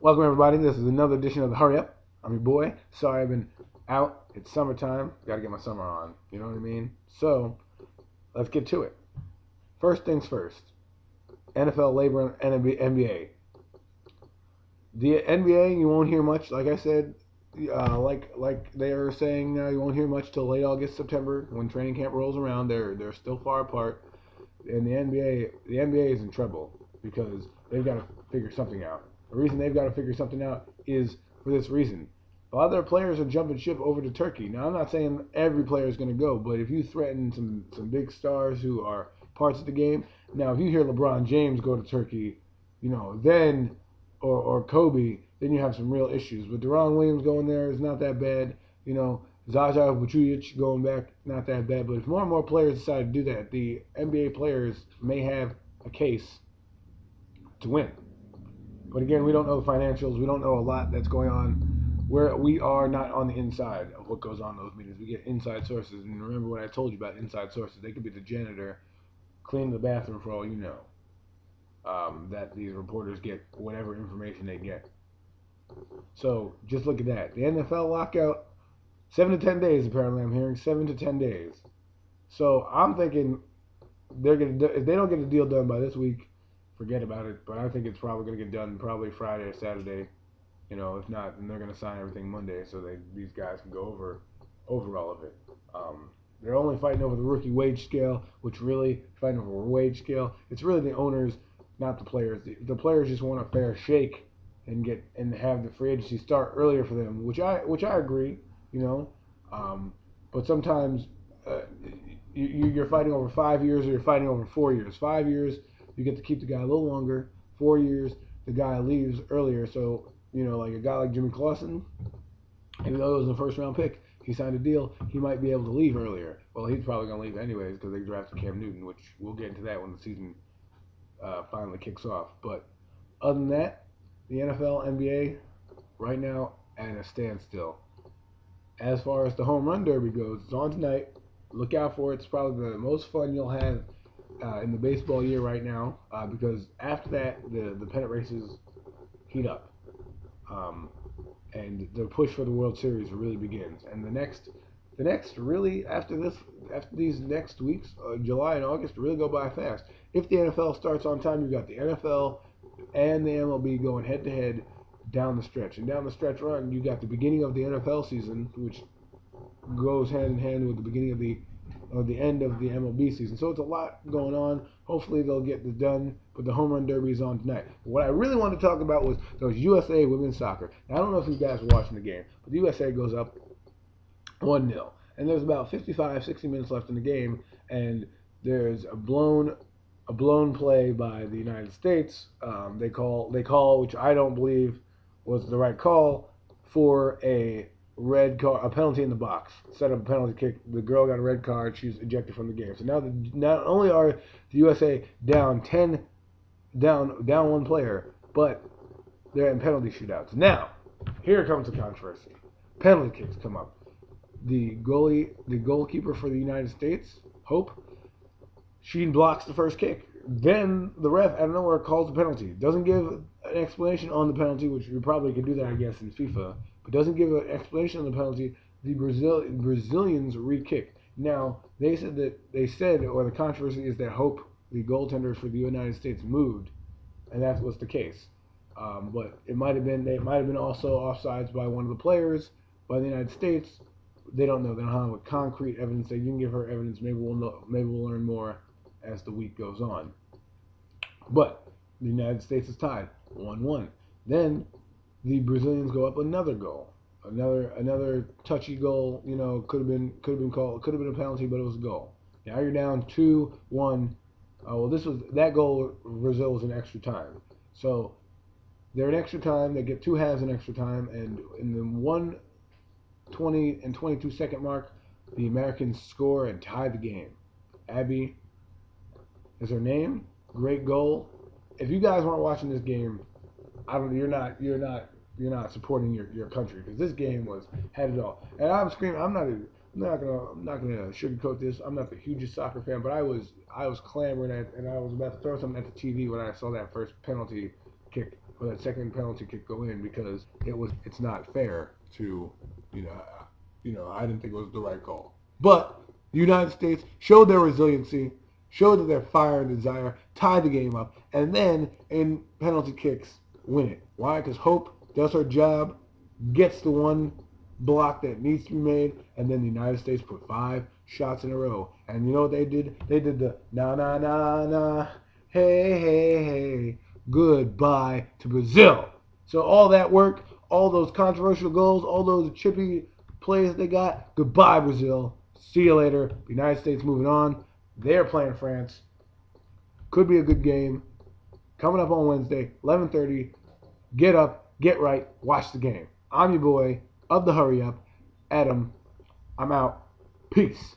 Welcome everybody. This is another edition of the Hurry Up. I'm your boy. Sorry I've been out. It's summertime. Got to get my summer on. You know what I mean? So let's get to it. First things first. NFL, labor, and NBA. The NBA, you won't hear much. Like I said, like they are saying now, you won't hear much till late August, September when training camp rolls around. They're still far apart, and the NBA is in trouble because they've got to figure something out. The reason they've got to figure something out is for this reason. A lot of their players are jumping ship over to Turkey. Now, I'm not saying every player is going to go, but if you threaten some big stars who are parts of the game, now if you hear LeBron James go to Turkey, then or Kobe, then you have some real issues. But Deron Williams going there is not that bad. Zaza Vucevic going back, not that bad. But if more and more players decide to do that, the NBA players may have a case to win. But again, we don't know the financials. We don't know a lot that's going on. We are not on the inside of what goes on in those meetings. We get inside sources. And remember what I told you about inside sources. They could be the janitor cleaning the bathroom for all you know. That these reporters get whatever information they get. So just look at that. The NFL lockout, 7 to 10 days apparently. I'm hearing 7 to 10 days. So I'm thinking if they don't get the deal done by this week, forget about it. But I think it's probably going to get done probably Friday or Saturday. If not, then they're going to sign everything Monday so these guys can go over all of it. They're only fighting over the rookie wage scale, which really fighting over a wage scale. It's really the owners, not the players. The players just want a fair shake and have the free agency start earlier for them, which I agree. But sometimes you're fighting over 5 years or you're fighting over 4 years. 5 years, you get to keep the guy a little longer. 4 years, the guy leaves earlier. So, like a guy like Jimmy Clausen, even though it was a first-round pick, he signed a deal, he might be able to leave earlier. Well, he's probably going to leave anyways because they drafted Cam Newton, which we'll get into that when the season finally kicks off. But other than that, the NFL, NBA, right now at a standstill. As far as the home run derby goes, it's on tonight. Look out for it. It's probably the most fun you'll have in the baseball year right now because after that, the pennant races heat up. And the push for the World Series really begins. And the next really after these next weeks, July and August, really go by fast. If the NFL starts on time, you've got the NFL and the MLB going head to head down the stretch. And down the stretch run, you got the beginning of the NFL season, which goes hand in hand with the beginning of the end of the MLB season. So it's a lot going on. Hopefully they'll get this done, but the home run derby is on tonight. What I really wanted to talk about was those USA women's soccer. Now, I don't know if you guys were watching the game, but the USA goes up 1-0. And there's about 55, 60 minutes left in the game, and there's a blown play by the United States. They call, which I don't believe was the right call, for a red card, a penalty in the box, set up a penalty kick. The girl got a red card. She's ejected from the game. So now, not only are the USA down one player, but they're in penalty shootouts. Now, here comes the controversy. Penalty kicks come up. The goalkeeper for the United States, Hope, she blocks the first kick. Then the ref, out of nowhere, calls the penalty. Doesn't give an explanation on the penalty, which you probably could do that, I guess, in FIFA. But doesn't give an explanation on the penalty. The Brazilians re-kick. Now, or the controversy is that Hope, the goaltender for the United States, moved, and that was the case. But it might have been also offsides by one of the players by the United States. They don't know. They don't have concrete evidence. They can give her evidence. Maybe we'll know. Maybe we'll learn more as the week goes on. But the United States is tied 1-1. Then the Brazilians go up another goal, another touchy goal. Could have been called, could have been a penalty, but it was a goal. Now you're down 2-1. That goal. Brazil was in extra time, so they're in extra time. They get 2 halves in extra time, and in the 1:20 and 22-second mark, the Americans score and tie the game. Abby is her name. Great goal. If you guys weren't watching this game, you're not supporting your country, because this game had it all. And I'm screaming. I'm not gonna sugarcoat this. I'm not the hugest soccer fan, but I was clamoring and I was about to throw something at the TV when I saw that first penalty kick for that second penalty kick go in, because it's not fair to, I didn't think it was the right call. But the United States showed their resiliency, showed that their fire and desire, tied the game up, and then in penalty kicks win it. Why? Because Hope does her job, gets the one block that needs to be made, and then the United States put 5 shots in a row. And you know what they did? They did the na na na na, hey hey hey, goodbye to Brazil. So all that work, all those controversial goals, all those chippy plays they got, goodbye Brazil. See you later. The United States moving on. They're playing France. Could be a good game. Coming up on Wednesday, 11:30. Get up, get right, watch the game. I'm your boy of the Hurry Up, Adam. I'm out. Peace.